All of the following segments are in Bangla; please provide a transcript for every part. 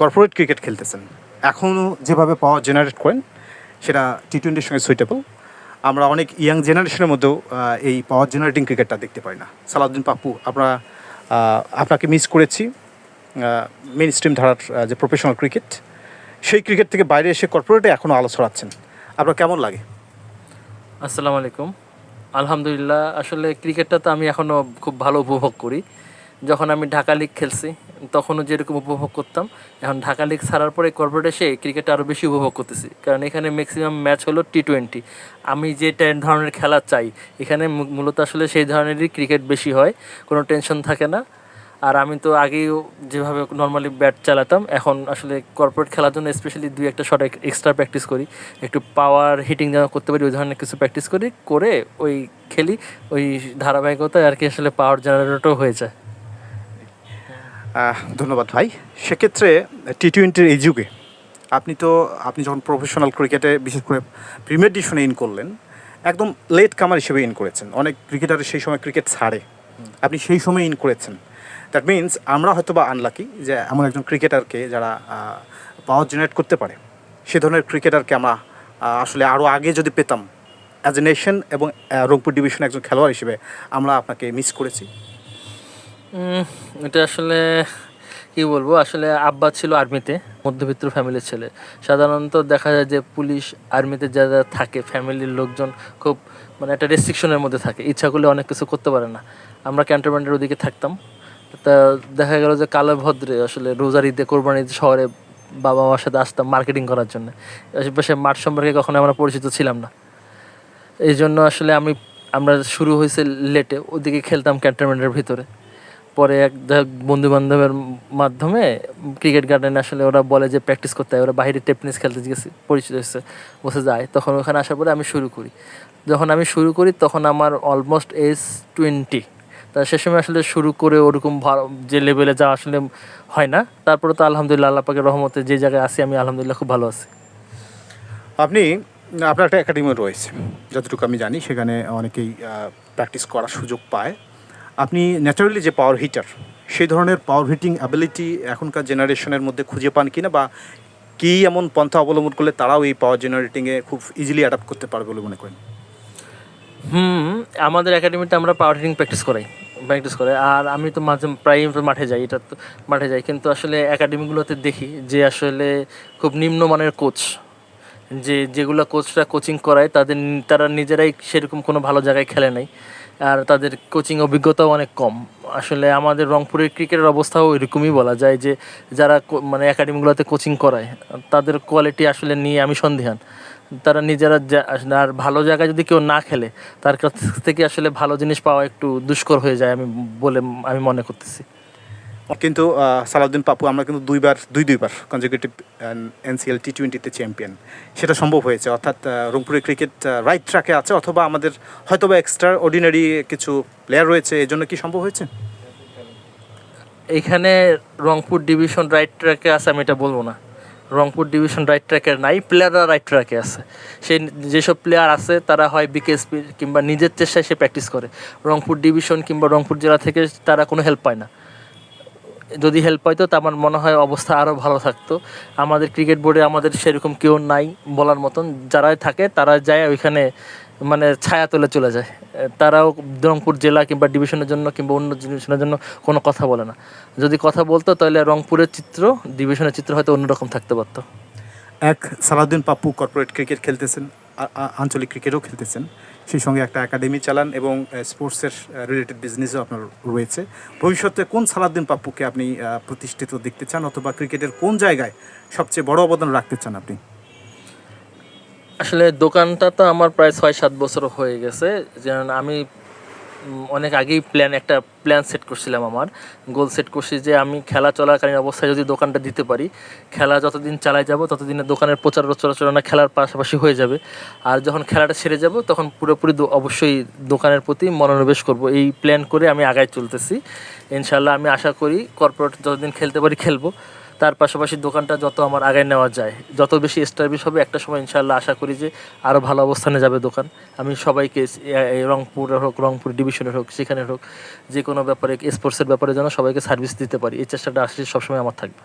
কর্পোরেট ক্রিকেট খেলতেছেন, এখনও যেভাবে পাওয়ার জেনারেট করেন সেটা টি-20-র সঙ্গে সুইটেবল। আমরা অনেক ইয়াং জেনারেশনের মধ্যেও এই পাওয়ার জেনারেটিং ক্রিকেটটা দেখতে পাই না। সালাউদ্দিন পাপ্পু, আপনাকে মিস করেছি মেইন স্ট্রিম ধারার যে প্রফেশনাল ক্রিকেট, সেই ক্রিকেট থেকে বাইরে এসে কর্পোরেটে এখনও আলো ছড়াচ্ছেন। আপনার কেমন লাগে? আসসালামু আলাইকুম। আলহামদুলিল্লাহ, আসলে ক্রিকেটটা তো আমি এখনও খুব ভালো উপভোগ করি। যখন আমি ঢাকা লিগ খেলছি তখনও যেরকম উপভোগ করতাম, এখন ঢাকা লিগ ছাড়ার পরে কর্পোরেটে এসে ক্রিকেটটা আরও বেশি উপভোগ করতেছি, কারণ এখানে ম্যাক্সিমাম ম্যাচ হলো টি-20। আমি যে ধরনের খেলা চাই এখানে মূলত আসলে সেই ধরনেরই ক্রিকেট বেশি হয়, কোনো টেনশন থাকে না। আর আমি তো আগেও যেভাবে নর্মালি ব্যাট চালাতাম, এখন আসলে কর্পোরেট খেলার জন্য স্পেশালি 2-1 শট এক্সট্রা প্র্যাকটিস করি, একটু পাওয়ার হিটিং যেন করতে পারি ওই ধরনের কিছু প্র্যাকটিস করি, করে ওই খেলি, ওই ধারাবাহিকতায় আর কি আসলে পাওয়ার জেনারেটরও হয়ে যায়। ধন্যবাদ ভাই। সেক্ষেত্রে টি-20-র এই যুগে আপনি যখন প্রফেশনাল ক্রিকেটে বিশেষ করে প্রিমিয়ার ডিভিশনে ইন করলেন, একদম লেট কামার হিসেবে ইন করেছেন। অনেক ক্রিকেটার সেই সময় ক্রিকেট ছাড়ে, আপনি সেই সময় ইন করেছেন। দ্যাট মিনস আমরা হয়তো বা আনলাকি যে এমন একজন ক্রিকেটারকে যারা পাওয়ার জেনারেট করতে পারে, সে ধরনের ক্রিকেটারকে আমরা আসলে আরও আগে যদি পেতাম অ্যাজ এ নেশন এবং রংপুর ডিভিশনে একজন খেলোয়াড় হিসেবে আমরা আপনাকে মিস করেছি। এটা আসলে কী বলবো, আসলে আব্বা ছিল আর্মিতে, মধ্যবিত্ত ফ্যামিলির ছেলে। সাধারণত দেখা যায় যে পুলিশ আর্মিতে যারা থাকে ফ্যামিলির লোকজন খুব মানে একটা রেস্ট্রিকশনের মধ্যে থাকে, ইচ্ছা করলে অনেক কিছু করতে পারে না। আমরা ক্যান্টনমেন্টের ওদিকে থাকতাম, তা দেখা গেল যে কালো ভদ্রে আসলে রোজার ঈদে, কোরবানি ঈদে শহরে বাবা মার সাথে আসতাম মার্কেটিং করার জন্য। আশেপাশে মাঠ সম্পর্কে কখনো আমরা পরিচিত ছিলাম না, এই জন্য আসলে আমরা শুরু হয়েছে লেটে, ওদিকে খেলতাম ক্যান্টনমেন্টের ভিতরে। পরে এক বন্ধু বান্ধবের মাধ্যমে ক্রিকেট গার্ডেনে আসলে ওরা বলে যে প্র্যাকটিস করতে হয়, ওরা বাইরে টেনিস খেলতে গেছে, পরিচিত হয়েছে, বসে যায়। তখন ওখানে আসার পরে আমি শুরু করি। যখন আমি শুরু করি তখন আমার অলমোস্ট এজ 20। তা সে সময় আসলে শুরু করে ওরকম যে লেভেলে যাওয়া আসলে হয় না। তারপরে তো আলহামদুলিল্লাহ আল্লাহ পাকের রহমতে যে জায়গায় আছি আমি আলহামদুলিল্লাহ খুব ভালো আছি। আপনার একটা একাডেমি রয়েছে, যতটুকু আমি জানি সেখানে অনেকেই প্র্যাকটিস করার সুযোগ পায়। আপনি ন্যাচারালি যে পাওয়ার হিটার, সেই ধরনের পাওয়ার হিটিং অ্যাবিলিটি এখনকার জেনারেশনের মধ্যে খুঁজে পান কিনা, বা কী এমন পন্থা অবলম্বন করলে তারাও এই পাওয়ার জেনারেটিংয়ে খুব ইজিলি অ্যাডাপ্ট করতে পারবে বলে মনে করেন? আমাদের একাডেমিতে আমরা পাওয়ার হিটিং প্র্যাকটিস করে, আর আমি তো প্রায় মাঠে যাই, এটা তো মাঠে যাই, কিন্তু আসলে একাডেমিগুলোতে দেখি যে আসলে খুব নিম্নমানের কোচ, যেগুলো কোচরা কোচিং করায় তারা নিজেরাই সেরকম কোনো ভালো জায়গায় খেলে নাই, আর তাদের কোচিং অভিজ্ঞতাও অনেক কম। আসলে আমাদের রংপুরের ক্রিকেটের অবস্থাও এরকমই বলা যায় যে যারা মানে একাডেমিগুলোতে কোচিং করায় তাদের কোয়ালিটি আসলে নিয়ে আমি সন্দিহান। তারা নিজেরা আর ভালো জায়গায় যদি কেউ না খেলে তার কাছ থেকে আসলে ভালো জিনিস পাওয়া একটু দুষ্কর হয়ে যায় আমি মনে করতেছি। কিন্তু সালাউদ্দিন পাপ্পু, আমরা কিন্তু দুইবার কনজিকিউটিভ এনসিএল টি-20-তে চ্যাম্পিয়ন, সেটা সম্ভব হয়েছে। অর্থাৎ রংপুরের ক্রিকেট রাইট ট্র্যাকে আছে, অথবা আমাদের হয়তো বা এক্সট্রা অর্ডিনারি কিছু প্লেয়ার রয়েছে, এই জন্য কি সম্ভব হয়েছে? এইখানে রংপুর ডিভিশন রাইট ট্র্যাকে আছে আমি এটা বলবো না। রংপুর ডিভিশন রাইট ট্র্যাকে নাই, প্লেয়াররা রাইট ট্র্যাকে আছে। যেসব প্লেয়ার আছে তারা হয় বিকেএসপি কিংবা নিজের চেষ্টায় সে প্র্যাকটিস করে। রংপুর ডিভিশন কিংবা রংপুর জেলা থেকে তারা কোনো হেল্প পায় না। যদি হেল্প পাইতো তা আমার মনে হয় অবস্থা আরও ভালো থাকতো। আমাদের ক্রিকেট বোর্ডে আমাদের সেরকম কেউ নাই বলার মতন, যারাই থাকে তারা যায় ওইখানে মানে ছায়া তোলে চলে যায়। তারাও রংপুর জেলা কিংবা ডিভিশনের জন্য কিংবা অন্য ডিভিশনের জন্য কোনো কথা বলে না। যদি কথা বলতো তাহলে রংপুরের চিত্র, ডিভিশনের চিত্র হয়তো অন্যরকম থাকতে পারতো। সালাউদ্দিন পাপ্পু কর্পোরেট ক্রিকেট খেলতেছেন, আঞ্চলিক ক্রিকেটও খেলতেছেন, সেই সঙ্গে একটা একাডেমি চালান এবং স্পোর্টসের রিলেটেড বিজনেসও আপনার রয়েছে। ভবিষ্যতে কোন সালাউদ্দিন পাপ্পুকে আপনি প্রতিষ্ঠিত দেখতে চান, অথবা ক্রিকেটের কোন জায়গায় সবচেয়ে বড় অবদান রাখতে চান আপনি? আসলে দোকানটা তো আমার প্রায় 6-7 বছর হয়ে গেছে। যেমন আমি অনেক আগেই একটা প্ল্যান সেট করছিলাম, আমার গোল সেট করছি যে আমি খেলা চলাকালীন অবস্থায় যদি দোকানটা দিতে পারি, খেলা যতদিন চালাই যাব ততদিনে দোকানের প্রচারণা খেলার পাশাপাশি হয়ে যাবে। আর যখন খেলাটা ছেড়ে যাব তখন পুরোপুরি অবশ্যই দোকানের প্রতি মনোনিবেশ করব। এই প্ল্যান করে আমি আগায় চলতেছি। ইনশাল্লাহ আমি আশা করি কর্পোরেট যতদিন খেলতে পারি খেলবো, তার পাশাপাশি দোকানটা যত আমার আগায় নেওয়া যায়, যত বেশি এস্টাবলিশ হবে, একটা সময় ইনশাল্লাহ আশা করি যে আরও ভালো অবস্থানে যাবে দোকান। আমি সবাইকে রংপুরের হোক, রংপুর ডিভিশনের হোক, সেখানে হোক, যে কোনো ব্যাপারে স্পোর্টসের ব্যাপারে যেন সবাইকে সার্ভিস দিতে পারি, এই চেষ্টাটা আসলে সবসময় আমার থাকবে।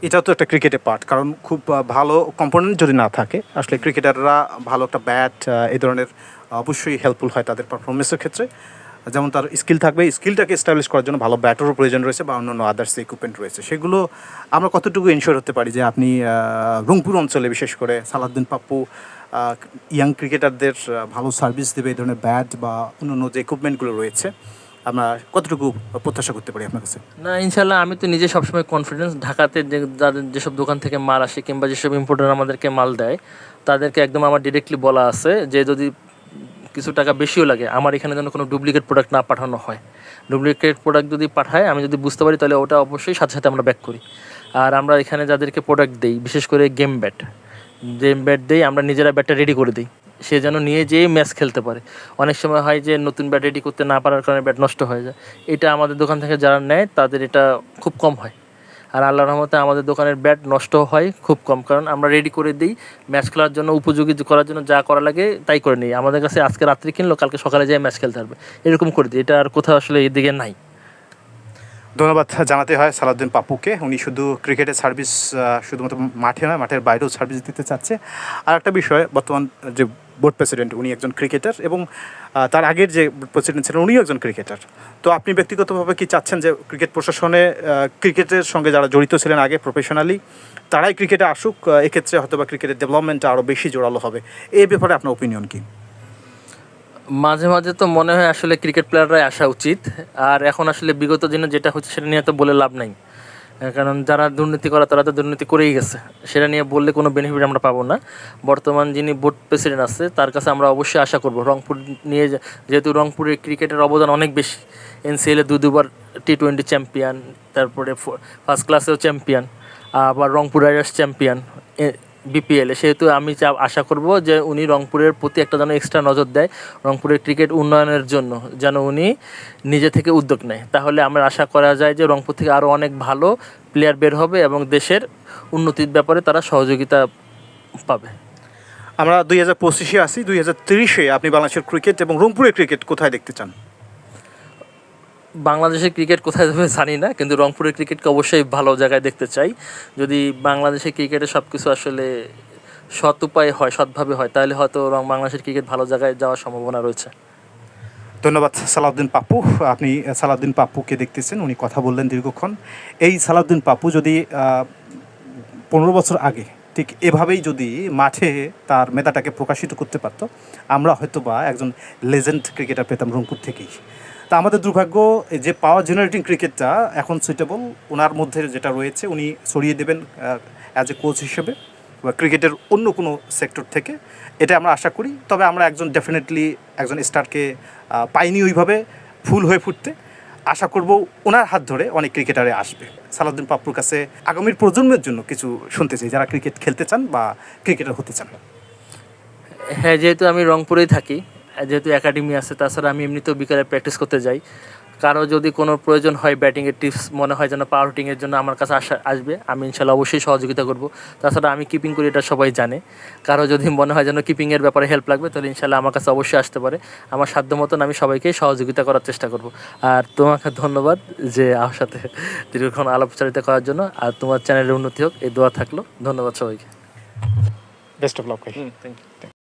এটাও তো একটা ক্রিকেটের পার্ট, কারণ খুব ভালো কম্পোনেন্ট যদি না থাকে আসলে ক্রিকেটাররা ভালো একটা ব্যাট এই ধরনের অবশ্যই হেল্পফুল হয় তাদের পারফরমেন্সের ক্ষেত্রে। যেমন তার স্কিল থাকবে, স্কিলটাকে এস্টাবলিশ করার জন্য ভালো ব্যাটারও প্রয়োজন রয়েছে বা অন্যান্য আদার্স ইকুইপমেন্ট রয়েছে, সেগুলো আমরা কতটুকু এনশিওর হতে পারি যে আপনি রংপুর অঞ্চলে বিশেষ করে সালাউদ্দিন পাপ্পু ইয়াং ক্রিকেটারদের ভালো সার্ভিস দেবে এই ধরনের ব্যাট বা অন্যান্য যে ইকুইপমেন্টগুলো রয়েছে, আমরা কতটুকু প্রত্যাশা করতে পারি আপনার কাছে? না, ইনশাল্লাহ আমি তো নিজে সবসময় কনফিডেন্স, ঢাকাতে যে যাদের যেসব দোকান থেকে মাল আসে কিংবা যেসব ইম্পোর্টার আমাদেরকে মাল দেয় তাদেরকে একদম আমার ডিরেক্টলি বলা আছে যে যদি কিছু টাকা বেশিও লাগে আমার এখানে যেন কোনো ডুপ্লিকেট প্রোডাক্ট না পাঠানো হয়। ডুপ্লিকেট প্রোডাক্ট যদি পাঠায় আমি যদি বুঝতে পারি তাহলে ওটা অবশ্যই সাথে সাথে আমরা ব্যাক করি। আর আমরা এখানে যাদেরকে প্রোডাক্ট দিই বিশেষ করে গেম ব্যাট দিই, আমরা নিজেরা ব্যাটটা রেডি করে দিই, সে যেন নিয়ে যেয়ে ম্যাচ খেলতে পারে। অনেক সময় হয় যে নতুন ব্যাট রেডি করতে না পারার কারণে ব্যাট নষ্ট হয়ে যায়, এটা আমাদের দোকান থেকে যারা নেয় তাদের এটা খুব কম হয়। আর আল্লাহর রহমতে আমাদের দোকানের ব্যাট নষ্ট হয় খুব কম, কারণ আমরা রেডি করে দিই ম্যাচ খেলার জন্য, উপযোগী করার জন্য যা করা লাগে তাই করে নিই। আমাদের কাছে আজকে রাত্রে কিনলো কালকে সকালে যেয়ে ম্যাচ খেলতে পারবে, এরকম করে দিই। এটা আর কোথাও আসলে এদিকে নাই। ধন্যবাদ জানাতে হয় সালাউদ্দিন পাপ্পুকে। উনি শুধু ক্রিকেটের সার্ভিস শুধুমাত্র মাঠে নয়, মাঠের বাইরেও সার্ভিস দিতে চাচ্ছে। আর একটা বিষয়, বর্তমান যে বোর্ড প্রেসিডেন্ট উনি একজন ক্রিকেটার এবং তার আগের যে বোর্ড প্রেসিডেন্ট ছিলেন উনিও একজন ক্রিকেটার। তো আপনি ব্যক্তিগতভাবে কি চাচ্ছেন যে ক্রিকেট প্রশাসনে ক্রিকেটের সঙ্গে যারা জড়িত ছিলেন আগে প্রফেশনালি তারাই ক্রিকেটে আসুক, এক্ষেত্রে হয়তো বা ক্রিকেটের ডেভেলপমেন্টটা আরও বেশি জোরালো হবে, এই ব্যাপারে আপনার ওপিনিয়ন কি? মাঝে মাঝে তো মনে হয় আসলে ক্রিকেট প্লেয়াররাই আসা উচিত। আর এখন আসলে বিগত দিনে যেটা হচ্ছে সেটা নিয়ে তো বলে লাভ নাই, কারণ যারা দুর্নীতি করা তারা তো দুর্নীতি করেই গেছে, সেটা নিয়ে বললে কোনো বেনিফিট আমরা পাবো না। বর্তমান যিনি বোর্ড প্রেসিডেন্ট আছে তার কাছে আমরা অবশ্যই আশা করব রংপুর নিয়ে, যেহেতু রংপুরের ক্রিকেটের অবদান অনেক বেশি, এনসিএলে দুবার T20 চ্যাম্পিয়ন, তারপরে ফার্স্ট ক্লাসেও চ্যাম্পিয়ন, আবার রংপুর রাইডার্স চ্যাম্পিয়ন বিপিএলে, সেহেতু আমি আশা করব যে উনি রংপুরের প্রতি একটা যেন এক্সট্রা নজর দেয়, রংপুরের ক্রিকেট উন্নয়নের জন্য যেন উনি নিজে থেকে উদ্যোগ নেয়। তাহলে আমরা আশা করা যায় যে রংপুর থেকে আরও অনেক ভালো প্লেয়ার বের হবে এবং দেশের উন্নতির ব্যাপারে তারা সহযোগিতা পাবে। আমরা 2025-এ আসি, 2030-এ আপনি বাংলাদেশের ক্রিকেট এবং রংপুরের ক্রিকেট কোথায় দেখতে চান? বাংলাদেশের ক্রিকেট কোথায় যাবে জানি না, কিন্তু রংপুরের ক্রিকেটকে অবশ্যই ভালো জায়গায় দেখতে চাই। যদি বাংলাদেশের ক্রিকেটে সব কিছু আসলে সৎ উপায়ে হয়, সৎভাবে হয়, তাহলে হয়তো বাংলাদেশের ক্রিকেট ভালো জায়গায় যাওয়ার সম্ভাবনা রয়েছে। ধন্যবাদ সালাউদ্দিন পাপ্পু। আপনি সালাউদ্দিন পাপ্পুকে দেখতেছেন, উনি কথা বললেন দীর্ঘক্ষণ। এই সালাউদ্দিন পাপ্পু যদি 15 বছর আগে ঠিক এভাবেই যদি মাঠে তার মেধাটাকে প্রকাশিত করতে পারতো, আমরা হয়তো বা একজন লেজেন্ড ক্রিকেটার পেতাম রংপুর থেকেই। তা আমাদের দুর্ভাগ্য যে পাওয়ার জেনারেটিং ক্রিকেটটা এখন সুইটেবল ওনার মধ্যে যেটা রয়েছে উনি ছড়িয়ে দেবেন অ্যাজ এ কোচ হিসেবে বা ক্রিকেটের অন্য কোনো সেক্টর থেকে, এটা আমরা আশা করি। তবে আমরা ডেফিনেটলি একজন স্টারকে পাইনি ওইভাবে ফুল হয়ে ফুটতে। আশা করব ওনার হাত ধরে অনেক ক্রিকেটারে আসবে। সালাউদ্দিন পাপ্পুর কাছে আগামীর প্রজন্মের জন্য কিছু শুনতে চাই, যারা ক্রিকেট খেলতে চান বা ক্রিকেটার হতে চান। হ্যাঁ, যেহেতু আমি রংপুরেই থাকি, যেহেতু একাডেমি আছে, তাছাড়া আমি এমনিতেও বিকালে প্র্যাকটিস করতে যাই। কারো যদি কোনো প্রয়োজন হয় ব্যাটিংয়ের টিপস মনে হয় যেন পাওয়ার হিটিংয়ের জন্য আমার কাছে আসবে, আমি ইনশাল্লাহ অবশ্যই সহযোগিতা করব। তাছাড়া আমি কিপিং করি, এটা সবাই জানে। কারো যদি মনে হয় যেন কিপিংয়ের ব্যাপারে হেল্প লাগবে তাহলে ইনশাল্লাহ আমার কাছে অবশ্যই আসতে পারে। আমার সাধ্য মতন আমি সবাইকে সহযোগিতা করার চেষ্টা করব। আর তোমাকে ধন্যবাদ যে আমার সাথে দীর্ঘক্ষণ আলাপচারিতা করার জন্য। আর তোমার চ্যানেলের উন্নতি হোক এই দোয়া থাকলো। ধন্যবাদ সবাইকে। বেস্ট অফ লাক ভাই। Thank you.